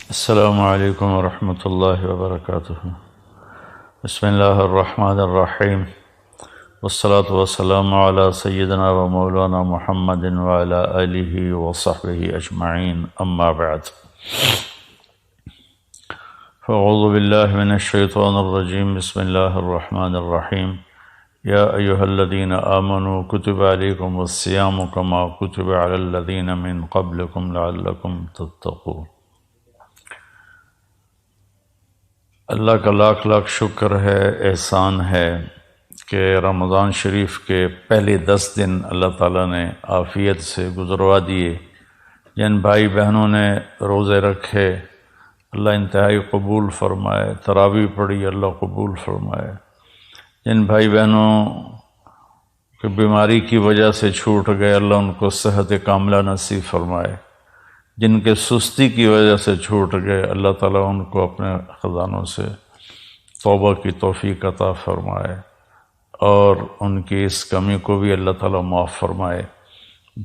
السلام علیکم ورحمۃ اللہ وبرکاتہ۔ بسم اللہ الرحمن الرحیم، والصلاة والسلام علی سیدنا و مولانا محمد وعلی آلہ وصحبہ اجمعین، اما بعد۔ فاعوذ باللہ من الشیطان الرجیم، بسم اللہ الرحمن الرحیم۔ یا ایہا الذین آمنوا کتب علیکم الصیام کما کتب علی الذین من قبلکم لعلکم تتقون۔ اللہ کا لاکھ لاکھ شکر ہے، احسان ہے کہ رمضان شریف کے پہلے 10 دن اللہ تعالیٰ نے عافیت سے گزروا دیے۔ جن بھائی بہنوں نے روزے رکھے اللہ انتہائی قبول فرمائے، تراویح پڑھی اللہ قبول فرمائے۔ جن بھائی بہنوں کی بیماری کی وجہ سے چھوٹ گئے اللہ ان کو صحت کاملہ نصیب فرمائے۔ جن کے سستی کی وجہ سے چھوٹ گئے اللہ تعالیٰ ان کو اپنے خزانوں سے توبہ کی توفیق عطا فرمائے اور ان کی اس کمی کو بھی اللہ تعالیٰ معاف فرمائے۔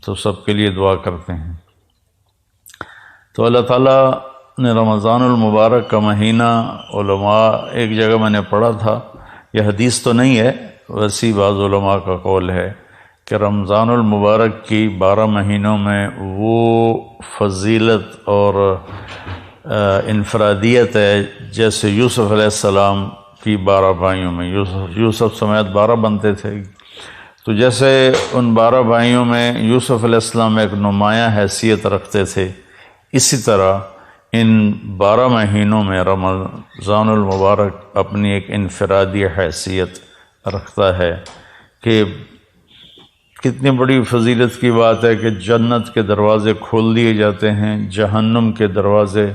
تو سب کے لیے دعا کرتے ہیں۔ تو اللہ تعالیٰ نے رمضان المبارک کا مہینہ، علماء ایک جگہ میں نے پڑھا تھا، یہ حدیث تو نہیں ہے، ویسی بعض علماء کا قول ہے کہ رمضان المبارک کی 12 مہینوں میں وہ فضیلت اور انفرادیت ہے جیسے یوسف علیہ السلام کی 12 بھائیوں میں، یوسف سمیت 12 بنتے تھے، تو جیسے ان 12 بھائیوں میں یوسف علیہ السلام ایک نمایاں حیثیت رکھتے تھے، اسی طرح ان 12 مہینوں میں رمضان المبارک اپنی ایک انفرادی حیثیت رکھتا ہے کہ کتنی بڑی فضیلت کی بات ہے کہ جنت کے دروازے کھول دیے جاتے ہیں، جہنم کے دروازے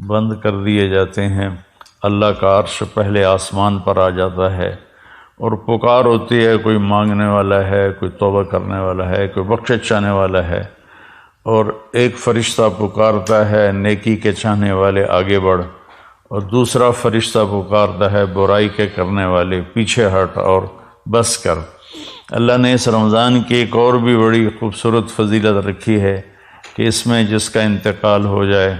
بند کر دیے جاتے ہیں، اللہ کا عرش پہلے آسمان پر آ جاتا ہے اور پکار ہوتی ہے، کوئی مانگنے والا ہے، کوئی توبہ کرنے والا ہے، کوئی بخشش چاہنے والا ہے، اور ایک فرشتہ پکارتا ہے نیکی کے چاہنے والے آگے بڑھ، اور دوسرا فرشتہ پکارتا ہے برائی کے کرنے والے پیچھے ہٹ اور بس کر۔ اللہ نے اس رمضان کی ایک اور بھی بڑی خوبصورت فضیلت رکھی ہے کہ اس میں جس کا انتقال ہو جائے،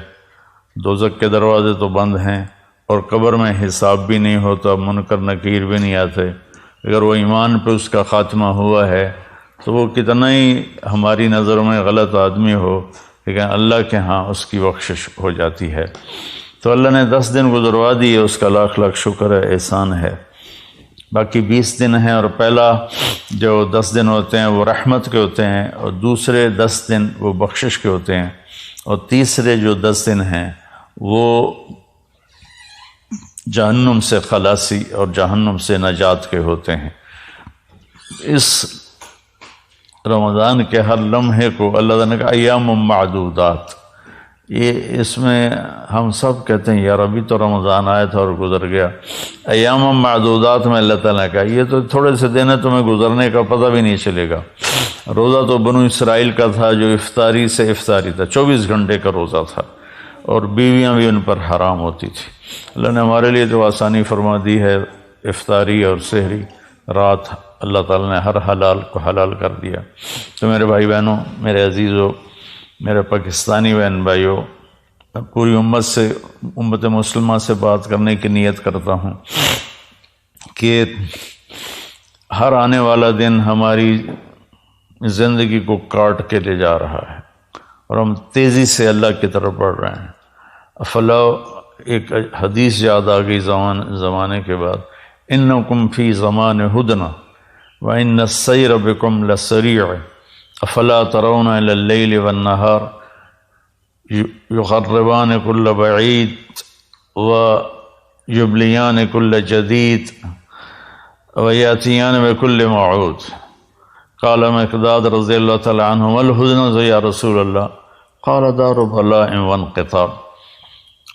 دوزخ کے دروازے تو بند ہیں اور قبر میں حساب بھی نہیں ہوتا، منکر نکیر بھی نہیں آتے، اگر وہ ایمان پہ اس کا خاتمہ ہوا ہے تو وہ کتنا ہی ہماری نظروں میں غلط آدمی ہو لیکن اللہ کے ہاں اس کی بخشش ہو جاتی ہے۔ تو اللہ نے 10 دن گزروا دیے، اس کا لاکھ لاکھ شکر ہے، احسان ہے۔ باقی 20 دن ہیں، اور پہلا جو 10 دن ہوتے ہیں وہ رحمت کے ہوتے ہیں، اور دوسرے 10 دن وہ بخشش کے ہوتے ہیں، اور تیسرے جو 10 دن ہیں وہ جہنم سے خلاصی اور جہنم سے نجات کے ہوتے ہیں۔ اس رمضان کے ہر لمحے کو اللہ تعالیٰ نے کہا ایام معدودات، یہ اس میں ہم سب کہتے ہیں یار ابھی تو رمضان آیا تھا اور گزر گیا، ایام معدودات میں اللہ تعالیٰ نے کہا یہ تو تھوڑے سے دن ہے، تمہیں گزرنے کا پتہ بھی نہیں چلے گا۔ روزہ تو بنو اسرائیل کا تھا جو افطاری سے افطاری تھا، 24 گھنٹے کا روزہ تھا، اور بیویاں بھی ان پر حرام ہوتی تھی۔ اللہ نے ہمارے لیے تو آسانی فرما دی ہے، افطاری اور سحری رات اللہ تعالیٰ نے ہر حلال کو حلال کر دیا۔ تو میرے بھائی بہنوں، میرے عزیزوں، میرے پاکستانی بہن بھائیوں، میں پوری امت مسلمہ سے بات کرنے کی نیت کرتا ہوں کہ ہر آنے والا دن ہماری زندگی کو کاٹ کے لے جا رہا ہے اور ہم تیزی سے اللہ کی طرف بڑھ رہے ہیں۔ افلا، ایک حدیث یاد آ گئی زمانے کے بعد، انکم فی زمان ہدنا وان السیر بکم لسریع افلا ترون الی اللیل والنہار یقربان کل بعید ویبلیان کل جدید ویاتیان بکل موعود۔ قال مقداد رضی اللہ تعالی عنہ والحزن یا رسول اللہ، قال دار بلاء وانقطاع،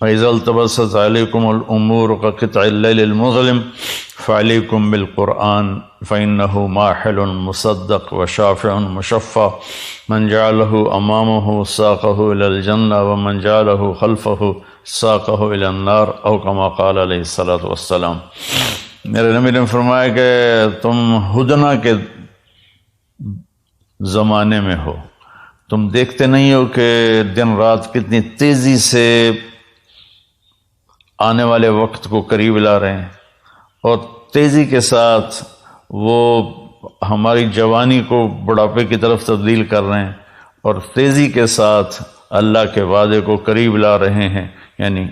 وإذا التبست عليكم الأمور كقطع الليل المظلم فعليكم بالقرآن فإنه ماحل مصدق وشافع مشفع، من جعله أمامه ساقه إلى الجنة ومن جعله خلفه ساقه إلى النار، أو كما قال عليه الصلاة والسلام۔ میرے نبی نے فرمایا کہ تم ہدنہ کے زمانے میں ہو، تم دیکھتے نہیں ہو کہ دن رات کتنی تیزی سے آنے والے وقت کو قریب لا رہے ہیں، اور تیزی کے ساتھ وہ ہماری جوانی کو بڑھاپے کی طرف تبدیل کر رہے ہیں، اور تیزی کے ساتھ اللہ کے وعدے کو قریب لا رہے ہیں، یعنی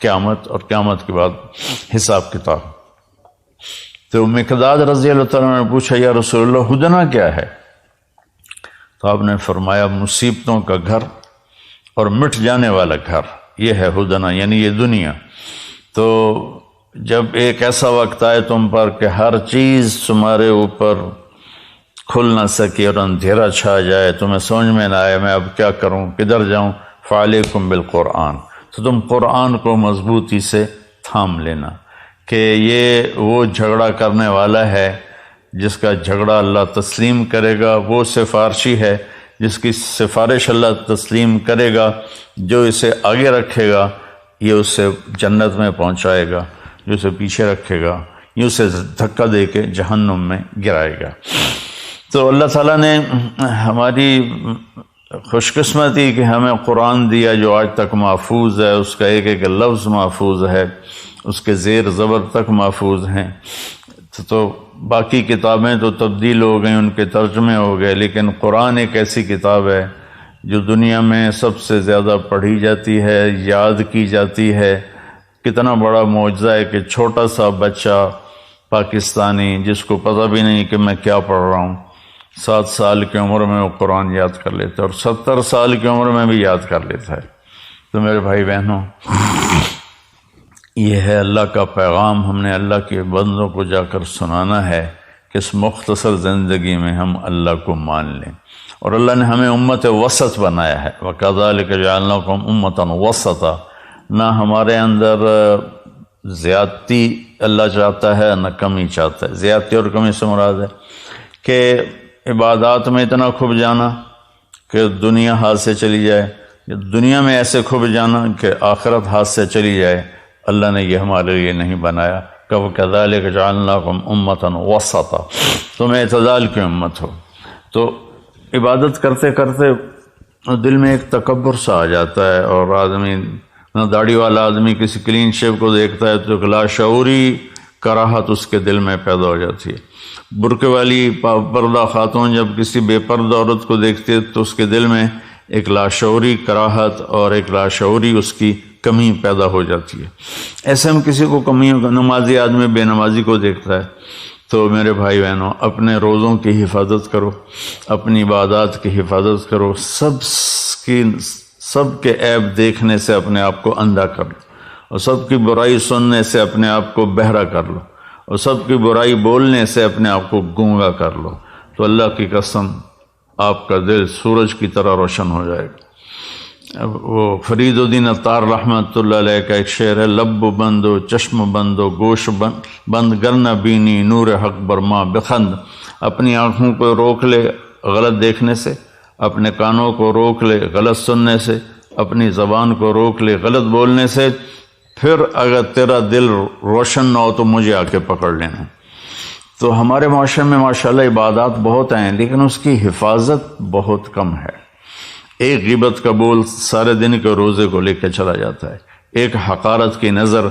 قیامت، اور قیامت کے بعد حساب کتاب۔ تو مقداد رضی اللہ تعالیٰ نے پوچھا یا رسول اللہ ہدنہ کیا ہے؟ تو آپ نے فرمایا مصیبتوں کا گھر اور مٹ جانے والا گھر، یہ ہے ہدنہ، یعنی یہ دنیا۔ تو جب ایک ایسا وقت آئے تم پر کہ ہر چیز تمہارے اوپر کھل نہ سکے اور اندھیرا چھا جائے، تمہیں سمجھ میں نہ آئے میں اب کیا کروں، کدھر جاؤں، فعلیکم بالقرآن، تو تم قرآن کو مضبوطی سے تھام لینا، کہ یہ وہ جھگڑا کرنے والا ہے جس کا جھگڑا اللہ تسلیم کرے گا، وہ سفارشی ہے جس کی سفارش اللہ تسلیم کرے گا، جو اسے آگے رکھے گا یہ اسے جنت میں پہنچائے گا، جو اسے پیچھے رکھے گا یہ اسے دھکا دے کے جہنم میں گرائے گا۔ تو اللہ تعالیٰ نے ہماری خوش قسمتی کہ ہمیں قرآن دیا جو آج تک محفوظ ہے، اس کا ایک ایک لفظ محفوظ ہے، اس کے زیر زبر تک محفوظ ہیں۔ تو باقی کتابیں تو تبدیل ہو گئیں، ان کے ترجمے ہو گئے، لیکن قرآن ایک ایسی کتاب ہے جو دنیا میں سب سے زیادہ پڑھی جاتی ہے، یاد کی جاتی ہے۔ کتنا بڑا معجزہ ہے کہ چھوٹا سا بچہ پاکستانی جس کو پتہ بھی نہیں کہ میں کیا پڑھ رہا ہوں، 7 سال کی عمر میں وہ قرآن یاد کر لیتا ہے، اور 70 سال کی عمر میں بھی یاد کر لیتا ہے۔ تو میرے بھائی بہنوں، یہ ہے اللہ کا پیغام، ہم نے اللہ کے بندوں کو جا کر سنانا ہے کہ اس مختصر زندگی میں ہم اللہ کو مان لیں۔ اور اللہ نے ہمیں امت وسط بنایا ہے، وَكَذَلِكَ جَعَلْنَاكُمْ أُمَّةً وَسَطًا، نہ ہمارے اندر زیادتی اللہ چاہتا ہے نہ کمی چاہتا ہے۔ زیادتی اور کمی سے مراد ہے کہ عبادات میں اتنا کھب جانا کہ دنیا ہاتھ سے چلی جائے، یا دنیا میں ایسے کھب جانا کہ آخرت ہاتھ سے چلی جائے، اللہ نے یہ ہمارے لیے نہیں بنایا۔ كَذَلِكَ جَعَلْنَاكُمْ أُمَّةً وَسَطًا، تم اعتدال کی امت ہو۔ تو عبادت کرتے کرتے دل میں ایک تکبر سا آ جاتا ہے، اور آدمی نہ داڑھی والا آدمی کسی کلین شیو کو دیکھتا ہے تو ایک لاشعوری کراہت اس کے دل میں پیدا ہو جاتی ہے۔ برقع والی پردہ خاتون جب کسی بے پردہ عورت کو دیکھتی ہے تو اس کے دل میں ایک لاشعوری کراہت اور ایک لاشعوری اس کی کمی پیدا ہو جاتی ہے۔ ایسے ہم کسی کو کمیوں کا، نمازی آدمی بے نمازی کو دیکھتا ہے۔ تو میرے بھائی بہنوں، اپنے روزوں کی حفاظت کرو، اپنی عبادات کی حفاظت کرو، سب کے عیب دیکھنے سے اپنے آپ کو اندھا کر لو، اور سب کی برائی سننے سے اپنے آپ کو بہرا کر لو، اور سب کی برائی بولنے سے اپنے آپ کو گونگا کر لو، تو اللہ کی قسم آپ کا دل سورج کی طرح روشن ہو جائے گا۔ اب وہ فرید الدین عطار رحمۃ اللہ علیہ کا ایک شعر ہے، لب بند و چشم بند و گوش بند گرنہ بینی نور حق برما بخند، اپنی آنکھوں کو روک لے غلط دیکھنے سے، اپنے کانوں کو روک لے غلط سننے سے، اپنی زبان کو روک لے غلط بولنے سے، پھر اگر تیرا دل روشن نہ ہو تو مجھے آ کے پکڑ لینا۔ تو ہمارے معاشرے میں ماشاءاللہ عبادات بہت ہیں، لیکن اس کی حفاظت بہت کم ہے۔ ایک غیبت کا بول سارے دن کے روزے کو لے کے چلا جاتا ہے، ایک حقارت کی نظر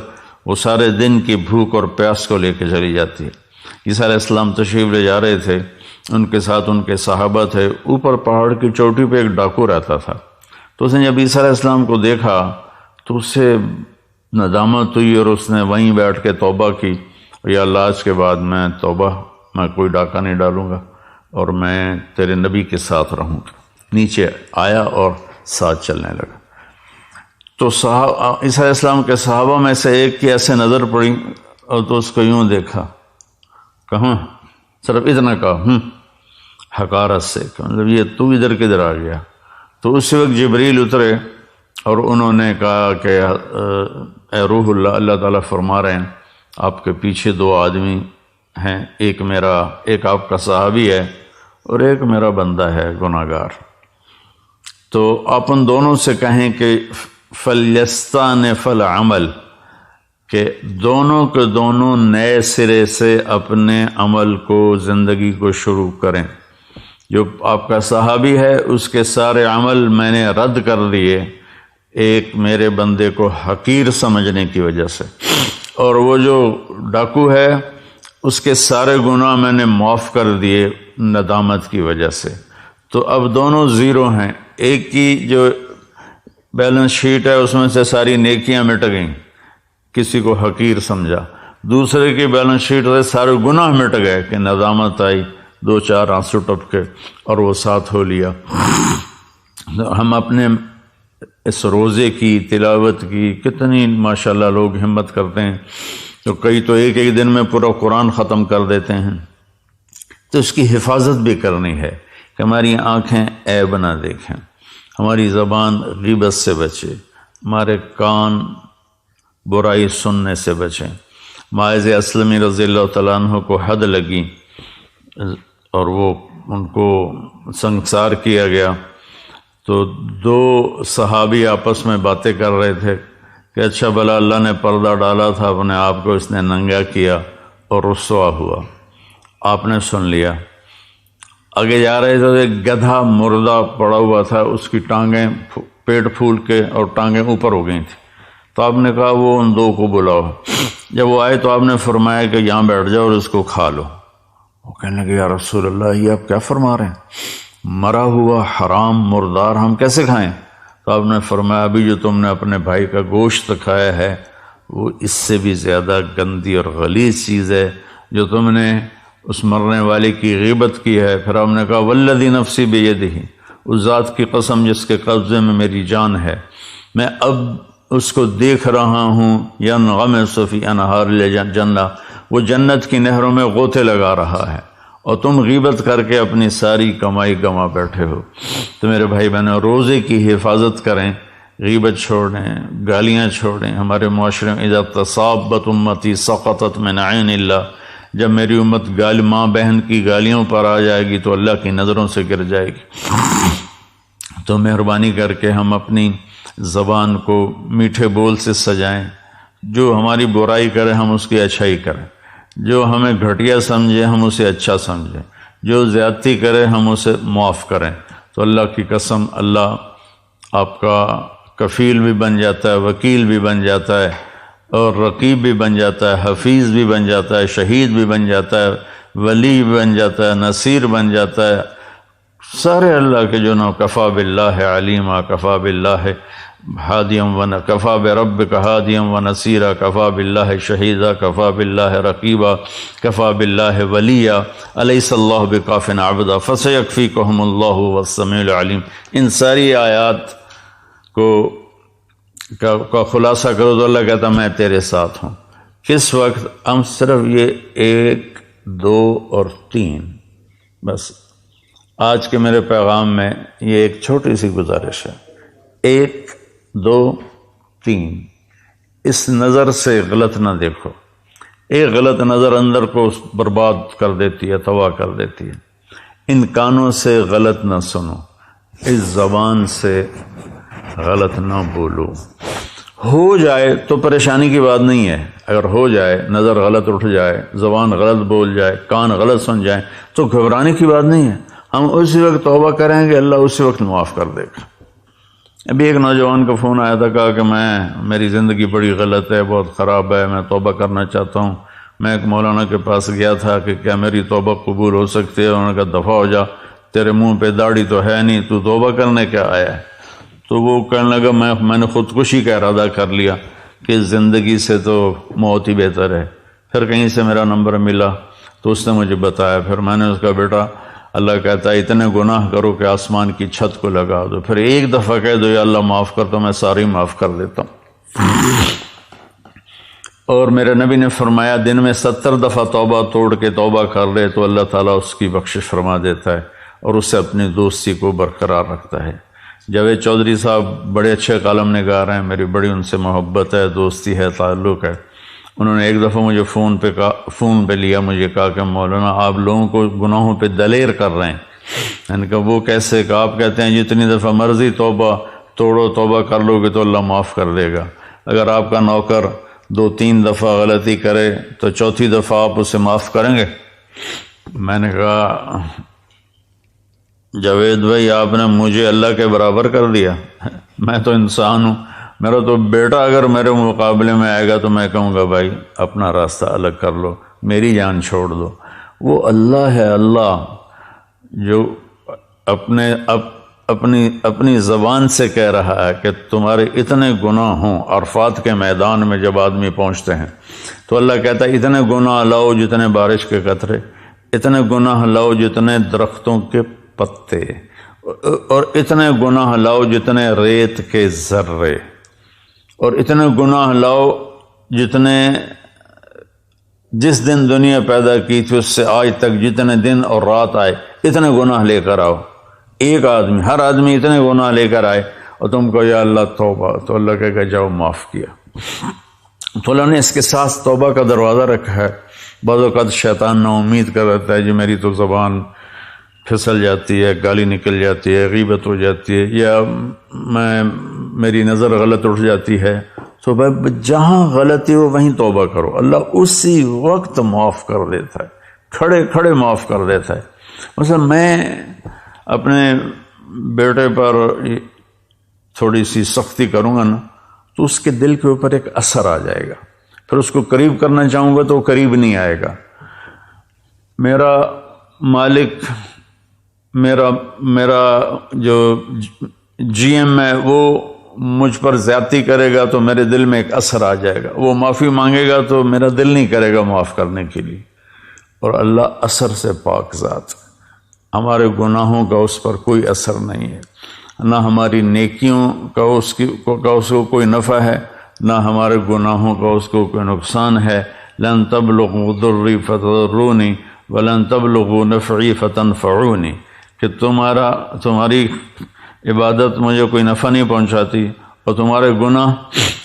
وہ سارے دن کی بھوک اور پیاس کو لے کے چلی جاتی ہے۔ عیسیٰ علیہ السلام تشریف لے جا رہے تھے، ان کے ساتھ ان کے صحابہ تھے، اوپر پہاڑ کی چوٹی پہ ایک ڈاکو رہتا تھا۔ تو اس نے جب عیسیٰ علیہ السلام کو دیکھا تو اسے ندامت ہوئی، اور اس نے وہیں بیٹھ کے توبہ کی، یا اللہ آج کے بعد میں توبہ، میں کوئی ڈاکہ نہیں ڈالوں گا، اور میں تیرے نبی کے ساتھ رہوں گا۔ نیچے آیا اور ساتھ چلنے لگا۔ تو عیسیٰ علیہ السلام کے صحابہ میں سے ایک کی ایسے نظر پڑی، اور تو اس کو یوں دیکھا، کہاں صرف اتنا کہا حقارت سے، مطلب یہ تو ادھر کدھر آ گیا؟ تو اسی وقت جبریل اترے اور انہوں نے کہا کہ اے روح اللہ، اللہ تعالیٰ فرما رہے ہیں آپ کے پیچھے 2 آدمی ہیں، ایک آپ کا صحابی ہے اور ایک میرا بندہ ہے گناہگار۔ تو آپ ان دونوں سے کہیں کہ فَلْيَسْتَأْنِفِ الْعَمَلَ، کہ دونوں کے دونوں نئے سرے سے اپنے عمل کو، زندگی کو شروع کریں۔ جو آپ کا صحابی ہے اس کے سارے عمل میں نے رد کر دیے ایک میرے بندے کو حقیر سمجھنے کی وجہ سے، اور وہ جو ڈاکو ہے اس کے سارے گناہ میں نے معاف کر دیے ندامت کی وجہ سے۔ تو اب دونوں زیرو ہیں، ایک کی جو بیلنس شیٹ ہے اس میں سے ساری نیکیاں مٹ گئیں، کسی کو حقیر سمجھا، دوسرے کی بیلنس شیٹ سے سارے گناہ مٹ گئے کہ ندامت آئی، 2-4 آنسو ٹپکے اور وہ ساتھ ہو لیا۔ ہم اپنے اس روزے کی تلاوت کی کتنی ماشاءاللہ لوگ ہمت کرتے ہیں، تو کئی تو ایک دن میں پورا قرآن ختم کر دیتے ہیں۔ تو اس کی حفاظت بھی کرنی ہے کہ ہماری آنکھیں عیب نہ دیکھیں، ہماری زبان غیبت سے بچے، ہمارے کان برائی سننے سے بچیں۔ معاذ اسلمی رضی اللہ تعالیٰ عنہ کو حد لگی اور وہ ان کو سنگسار کیا گیا، تو 2 صحابی آپس میں باتیں کر رہے تھے کہ اچھا بھلا اللہ نے پردہ ڈالا تھا، اپنے آپ کو اس نے ننگا کیا اور رسوا ہوا، آپ نے سن لیا۔ آگے جا رہے تھے تو ایک گدھا مردہ پڑا ہوا تھا، اس کی ٹانگیں پیٹ پھول کے اور ٹانگیں اوپر ہو گئی تھیں، تو آپ نے کہا وہ ان 2 کو بلاؤ۔ جب وہ آئے تو آپ نے فرمایا کہ یہاں بیٹھ جاؤ اور اس کو کھا لو۔ وہ کہنے لگے یا رسول اللہ یہ آپ کیا فرما رہے ہیں، مرا ہوا حرام مردار ہم کیسے کھائیں؟ تو آپ نے فرمایا ابھی جو تم نے اپنے بھائی کا گوشت کھایا ہے وہ اس سے بھی زیادہ گندی اور غلیظ چیز ہے جو تم نے اس مرنے والے کی غیبت کی ہے۔ پھر آپ نے کہا والذی نفسی بیدہ، اس ذات کی قسم جس کے قبضے میں میری جان ہے، میں اب اس کو دیکھ رہا ہوں ینغمس فی انہار الجنہ، وہ جنت کی نہروں میں غوطے لگا رہا ہے، اور تم غیبت کر کے اپنی ساری کمائی گما بیٹھے ہو۔ تو میرے بھائی بہنوں، روزے کی حفاظت کریں، غیبت چھوڑیں، گالیاں چھوڑیں۔ ہمارے معاشرے میں اذا تصابت امتی سقطت من عین اللہ، جب میری امت ماں بہن کی گالیوں پر آ جائے گی تو اللہ کی نظروں سے گر جائے گی۔ تو مہربانی کر کے ہم اپنی زبان کو میٹھے بول سے سجائیں، جو ہماری برائی کرے ہم اس کی اچھائی کریں، جو ہمیں گھٹیا سمجھے ہم اسے اچھا سمجھیں، جو زیادتی کرے ہم اسے معاف کریں۔ تو اللہ کی قسم اللہ آپ کا کفیل بھی بن جاتا ہے، وکیل بھی بن جاتا ہے، اور رقیب بھی بن جاتا ہے، حفیظ بھی بن جاتا ہے، شہید بھی بن جاتا ہے، ولی بھی بن جاتا ہے، نصیر بن جاتا ہے، سارے اللہ کے جو نام کفا باللہ علیما، کفا باللہ ہادیم ون، کفا بربک ہادیم و نصیرا، کفا باللہ شہیدا، کفا باللہ رقیبا، کفا باللہ ولیہ، الیس اللہ بکاف عبدا فسیکفیکہم اللہ والسمیع العلیم۔ ان ساری آیات کا خلاصہ کرو تو اللہ کہتا میں تیرے ساتھ ہوں۔ کس وقت؟ ہم صرف یہ 1، 2 اور 3، بس آج کے میرے پیغام میں یہ ایک چھوٹی سی گزارش ہے، 1، 2، 3۔ اس نظر سے غلط نہ دیکھو، ایک غلط نظر اندر کو برباد کر دیتی ہے، تباہ کر دیتی ہے۔ ان کانوں سے غلط نہ سنو، اس زبان سے غلط نہ بولو۔ ہو جائے تو پریشانی کی بات نہیں ہے، اگر ہو جائے، نظر غلط اٹھ جائے، زبان غلط بول جائے، کان غلط سن جائیں تو گھبرانے کی بات نہیں ہے، ہم اسی وقت توبہ کریں گے، اللہ اسی وقت معاف کر دے گا۔ ابھی ایک نوجوان کا فون آیا تھا، کہا کہ میری زندگی بڑی غلط ہے، بہت خراب ہے، میں توبہ کرنا چاہتا ہوں۔ میں ایک مولانا کے پاس گیا تھا کہ کیا میری توبہ قبول ہو سکتی ہے؟ انہوں نے کہا دفع ہو جا، تیرے منہ پہ داڑھی تو ہے نہیں، تو توبہ کرنے کیا آیا ہے؟ تو وہ کہنے لگا میں نے خودکشی کا ارادہ کر لیا کہ زندگی سے تو موت ہی بہتر ہے۔ پھر کہیں سے میرا نمبر ملا تو اس نے مجھے بتایا، پھر میں نے اس کا بیٹا اللہ کہتا ہے اتنے گناہ کرو کہ آسمان کی چھت کو لگا دو، پھر ایک دفعہ کہہ دو یا اللہ معاف کر تو میں ساری معاف کر دیتا ہوں۔ اور میرے نبی نے فرمایا دن میں 70 دفعہ توبہ توڑ کے توبہ کر لے تو اللہ تعالیٰ اس کی بخشش فرما دیتا ہے اور اس سے اپنی دوستی کو برقرار رکھتا ہے۔ جاوید چودھری صاحب بڑے اچھے کالم نگار ہیں، میری بڑی ان سے محبت ہے، دوستی ہے، تعلق ہے۔ انہوں نے ایک دفعہ مجھے فون پہ لیا، مجھے کہا کہ مولانا آپ لوگوں کو گناہوں پہ دلیر کر رہے ہیں۔ میں نے کہا وہ کیسے؟ کہ آپ کہتے ہیں جتنی دفعہ مرضی توبہ توڑو، توبہ کر لو گے تو اللہ معاف کر دے گا۔ اگر آپ کا نوکر 2-3 دفعہ غلطی کرے تو چوتھی دفعہ آپ اسے معاف کریں گے؟ میں نے کہا جاوید بھائی آپ نے مجھے اللہ کے برابر کر دیا، میں تو انسان ہوں، میرا تو بیٹا اگر میرے مقابلے میں آئے گا تو میں کہوں گا بھائی اپنا راستہ الگ کر لو، میری جان چھوڑ دو۔ وہ اللہ ہے، اللہ جو اپنی زبان سے کہہ رہا ہے کہ تمہارے اتنے گناہ ہوں۔ عرفات کے میدان میں جب آدمی پہنچتے ہیں تو اللہ کہتا ہے اتنے گناہ لاؤ جتنے بارش کے قطرے، اتنے گناہ لاؤ جتنے درختوں کے پتے، اور اتنے گناہ لاؤ جتنے ریت کے ذرے، اور اتنے گناہ لاؤ جتنے جس دن دنیا پیدا کی تھی اس سے آج تک جتنے دن اور رات آئے اتنے گناہ لے کر آؤ۔ ایک آدمی، ہر آدمی اتنے گناہ لے کر آئے اور تم کو یا اللہ توبہ، تو اللہ کہے گا جاؤ معاف کیا۔ تو اللہ نے اس کے ساتھ توبہ کا دروازہ رکھا ہے۔ بعض اوقات شیطان نا امید کر رہتا ہے جی میری تو زبان پھسل جاتی ہے، گالی نکل جاتی ہے، غیبت ہو جاتی ہے، یا میری نظر غلط اٹھ جاتی ہے، تو جہاں غلطی ہو وہیں توبہ کرو، اللہ اسی وقت معاف کر دیتا ہے، کھڑے کھڑے معاف کر دیتا ہے۔ مثلا میں اپنے بیٹے پر تھوڑی سی سختی کروں گا نا تو اس کے دل کے اوپر ایک اثر آ جائے گا، پھر اس کو قریب کرنا چاہوں گا تو وہ قریب نہیں آئے گا۔ میرا مالک، میرا جو جی ایم ہے، وہ مجھ پر زیادتی کرے گا تو میرے دل میں ایک اثر آ جائے گا، وہ معافی مانگے گا تو میرا دل نہیں کرے گا معاف کرنے کے لیے۔ اور اللہ اثر سے پاک ذات، ہمارے گناہوں کا اس پر کوئی اثر نہیں ہے، نہ ہماری نیکیوں کا اس کو کوئی نفع ہے، نہ ہمارے گناہوں کا اس کو کوئی نقصان ہے۔ لن تبلغوا ضری فتضرونی ولن تبلغوا نفعی فتنفعونی، کہ تمہاری عبادت مجھے کوئی نفع نہیں پہنچاتی اور تمہارے گناہ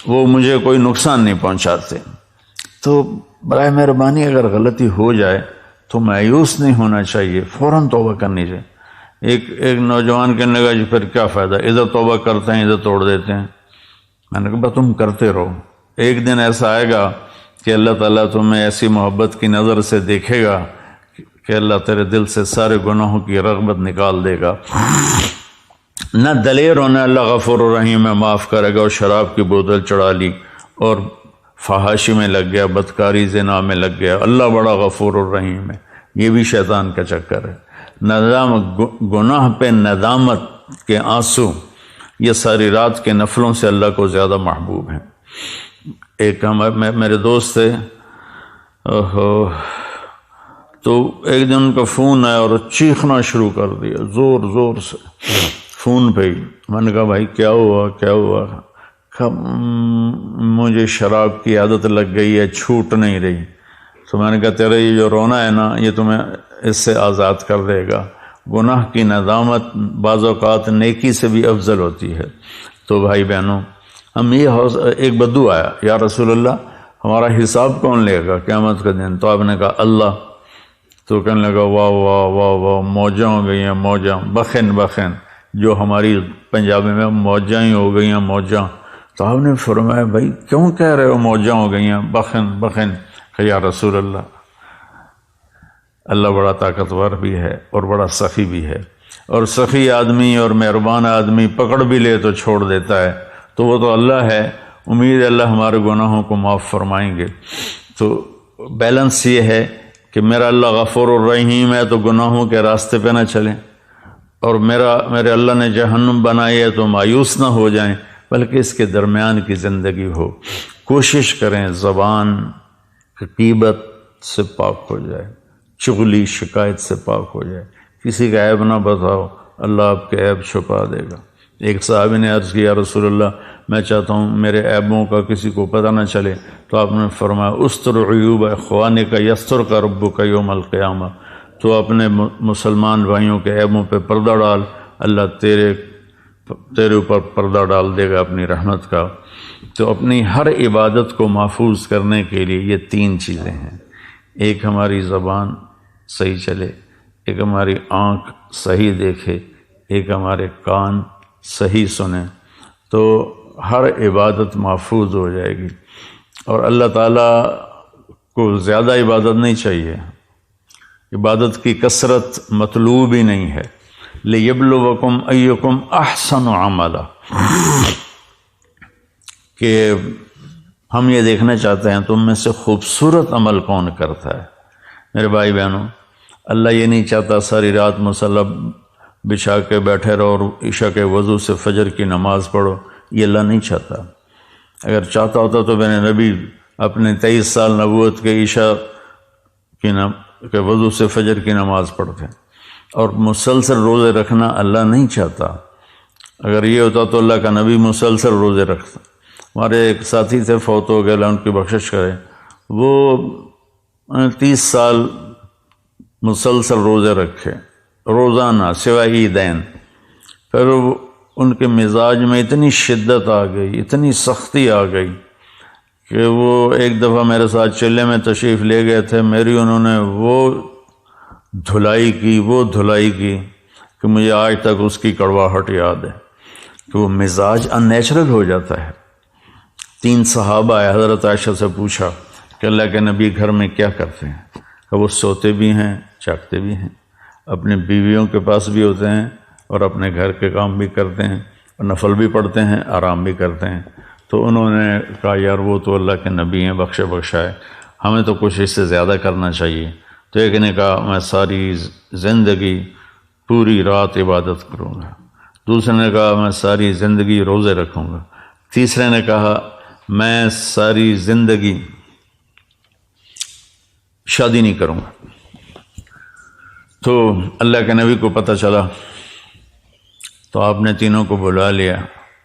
وہ مجھے کوئی نقصان نہیں پہنچاتے۔ تو برائے مہربانی اگر غلطی ہو جائے تو مایوس نہیں ہونا چاہیے، فوراً توبہ کرنی چاہیے۔ ایک نوجوان کہنے لگا جی پھر کیا فائدہ، ادھر توبہ کرتے ہیں ادھر توڑ دیتے ہیں۔ میں نے کہا تم کرتے رہو، ایک دن ایسا آئے گا کہ اللہ تعالیٰ تمہیں ایسی محبت کی نظر سے دیکھے گا کہ اللہ تیرے دل سے سارے گناہوں کی رغبت نکال دے گا۔ نہ دلیر ہونا، اللہ غفور الرحیم ہے، معاف کرے گا، اور شراب کی بوتل چڑھا لی اور فحاشی میں لگ گیا، بدکاری زنا میں لگ گیا، اللہ بڑا غفور الرحیم ہے، یہ بھی شیطان کا چکر ہے۔ گناہ پہ ندامت کے آنسو یہ ساری رات کے نفلوں سے اللہ کو زیادہ محبوب ہیں۔ ایک میرے دوست تھے، تو ایک دن ان کا فون آیا اور چیخنا شروع کر دیا زور زور سے فون پہ ہی۔ میں نے کہا بھائی کیا ہوا کیا ہوا؟ مجھے شراب کی عادت لگ گئی ہے، چھوٹ نہیں رہی۔ تو میں نے کہا تیرا یہ جو رونا ہے نا یہ تمہیں اس سے آزاد کر دے گا۔ گناہ کی ندامت بعض اوقات نیکی سے بھی افضل ہوتی ہے۔ تو بھائی بہنوں، ہم یہ ایک بدو آیا، یا رسول اللہ ہمارا حساب کون لے گا قیامت کے دن؟ تو آپ نے کہا اللہ۔ تو کہنے لگا واہ واہ واہ واہ، موجاں ہو گئی ہیں موجاں، بخن بخن، جو ہماری پنجابی میں موجاں ہی ہو گئی ہیں موجاں۔ تو آپ نے فرمایا بھائی کیوں کہہ رہے ہو موجاں ہو گئی ہیں بخن بخن؟ کہ یا رسول اللہ بڑا طاقتور بھی ہے اور بڑا سخی بھی ہے، اور سخی آدمی اور مہربان آدمی پکڑ بھی لے تو چھوڑ دیتا ہے، تو وہ تو اللہ ہے، امید ہے اللہ ہمارے گناہوں کو معاف فرمائیں گے۔ تو بیلنس یہ ہے کہ میرا اللہ غفور الرحیم ہے تو گناہوں کے راستے پہ نہ چلیں، اور میرے اللہ نے جہنم بنائی ہے تو مایوس نہ ہو جائیں، بلکہ اس کے درمیان کی زندگی ہو۔ کوشش کریں زبان غیبت سے پاک ہو جائے، چغلی شکایت سے پاک ہو جائے، کسی کا عیب نہ بتاؤ، اللہ آپ کے عیب چھپا دے گا۔ ایک صحابی نے عرض کیا رسول اللہ میں چاہتا ہوں میرے عیبوں کا کسی کو پتہ نہ چلے، تو آپ نے فرمایا استر عیوب اخوانک یسترک ربک یوم القیامہ، تو اپنے مسلمان بھائیوں کے عیبوں پہ پردہ ڈال، اللہ تیرے اوپر پردہ ڈال دے گا اپنی رحمت کا۔ تو اپنی ہر عبادت کو محفوظ کرنے کے لیے یہ 3 چیزیں ہیں، ایک ہماری زبان صحیح چلے، ایک ہماری آنکھ صحیح دیکھے، ایک ہمارے کان صحیح سنیں، تو ہر عبادت محفوظ ہو جائے گی۔ اور اللہ تعالیٰ کو زیادہ عبادت نہیں چاہیے، عبادت کی کثرت مطلوب ہی نہیں ہے۔ لِيَبْلُوَكُمْ أَيُّكُمْ أَحْسَنُ عَمَلًا، کہ ہم یہ دیکھنا چاہتے ہیں تم میں سے خوبصورت عمل کون کرتا ہے۔ میرے بھائی بہنوں، اللہ یہ نہیں چاہتا ساری رات مصلی بچھا کے بیٹھے رہو اور عشاء کے وضو سے فجر کی نماز پڑھو، یہ اللہ نہیں چاہتا۔ اگر چاہتا ہوتا تو میرے نبی اپنے 23 سال نبوت کے عشاء کے وضو سے فجر کی نماز پڑھتے، اور مسلسل روزے رکھنا اللہ نہیں چاہتا۔ اگر یہ ہوتا تو اللہ کا نبی مسلسل روزے رکھتا۔ ہمارے ایک ساتھی تھے، فوت ہو گئے، اللہ ان کی بخشش کرے، وہ 30 سال مسلسل روزے رکھے روزانہ سوائے عیدین۔ پھر ان کے مزاج میں اتنی شدت آ گئی، اتنی سختی آ گئی کہ وہ ایک دفعہ میرے ساتھ چلے میں تشریف لے گئے تھے، میری انہوں نے وہ دھلائی کی کہ مجھے آج تک اس کی کڑواہٹ یاد ہے کہ وہ مزاج ان نیچرل ہو جاتا ہے۔ 3 صحابہ آئے، حضرت عائشہ سے پوچھا کہ اللہ کے نبی گھر میں کیا کرتے ہیں؟ کہ وہ سوتے بھی ہیں، جاگتے بھی ہیں، اپنی بیویوں کے پاس بھی ہوتے ہیں اور اپنے گھر کے کام بھی کرتے ہیں، اور نفل بھی پڑھتے ہیں، آرام بھی کرتے ہیں۔ تو انہوں نے کہا یار وہ تو اللہ کے نبی ہیں، بخشائے، ہمیں تو کچھ اس سے زیادہ کرنا چاہیے۔ تو ایک نے کہا میں ساری زندگی پوری رات عبادت کروں گا، دوسرے نے کہا میں ساری زندگی روزے رکھوں گا، تیسرے نے کہا میں ساری زندگی شادی نہیں کروں گا۔ تو اللہ کے نبی کو پتہ چلا تو آپ نے تینوں کو بلا لیا،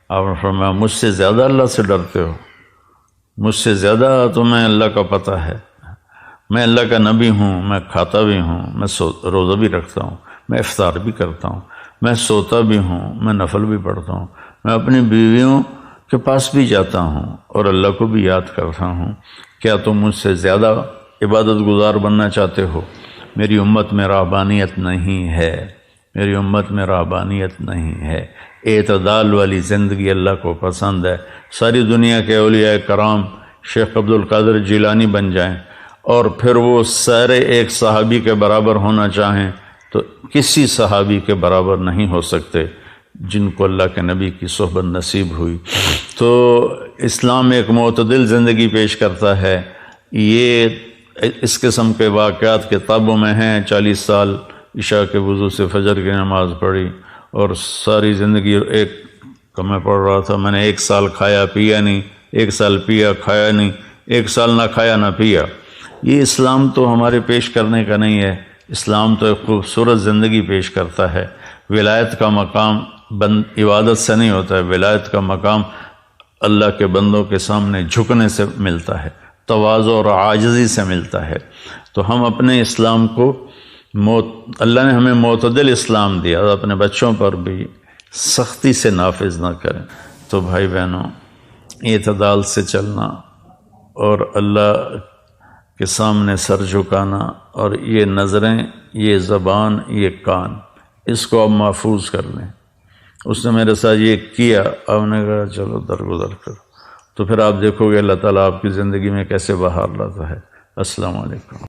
آپ نے فرمایا مجھ سے زیادہ اللہ سے ڈرتے ہو، مجھ سے زیادہ تمہیں اللہ کا پتہ ہے۔ میں اللہ کا نبی ہوں، میں کھاتا بھی ہوں، میں روزہ بھی رکھتا ہوں، میں افطار بھی کرتا ہوں، میں سوتا بھی ہوں، میں نفل بھی پڑھتا ہوں، میں اپنی بیویوں کے پاس بھی جاتا ہوں اور اللہ کو بھی یاد کرتا ہوں۔ کیا تم مجھ سے زیادہ عبادت گزار بننا چاہتے ہو؟ میری امت میں رہبانیت نہیں ہے، میری امت میں رہبانیت نہیں ہے۔ اعتدال والی زندگی اللہ کو پسند ہے۔ ساری دنیا کے اولیاء کرام شیخ عبد القادر جیلانی بن جائیں اور پھر وہ سارے ایک صحابی کے برابر ہونا چاہیں تو کسی صحابی کے برابر نہیں ہو سکتے جن کو اللہ کے نبی کی صحبت نصیب ہوئی۔ تو اسلام ایک معتدل زندگی پیش کرتا ہے۔ یہ اس قسم کے واقعات کتابوں میں ہیں۔ 40 سال عشاء کے وضو سے فجر کی نماز پڑھی اور ساری زندگی ایک میں پڑھ رہا تھا، میں نے 1 سال کھایا پیا نہیں، 1 سال پیا کھایا نہیں، 1 سال نہ کھایا نہ پیا۔ یہ اسلام تو ہمارے پیش کرنے کا نہیں ہے۔ اسلام تو ایک خوبصورت زندگی پیش کرتا ہے۔ ولایت کا مقام عبادت سے نہیں ہوتا ہے، ولایت کا مقام اللہ کے بندوں کے سامنے جھکنے سے ملتا ہے، تواضع اور عاجزی سے ملتا ہے۔ تو ہم اپنے اسلام کو اللہ نے ہمیں معتدل اسلام دیا، اپنے بچوں پر بھی سختی سے نافذ نہ کریں۔ تو بھائی بہنوں، اعتدال سے چلنا اور اللہ کے سامنے سر جھکانا، اور یہ نظریں، یہ زبان، یہ کان، اس کو آپ محفوظ کر لیں۔ اس نے میرے ساتھ یہ کیا، آپ نے کہا چلو درگزر کرو، تو پھر آپ دیکھو گے اللہ تعالیٰ آپ کی زندگی میں کیسے بہار لاتا ہے۔ السلام علیکم۔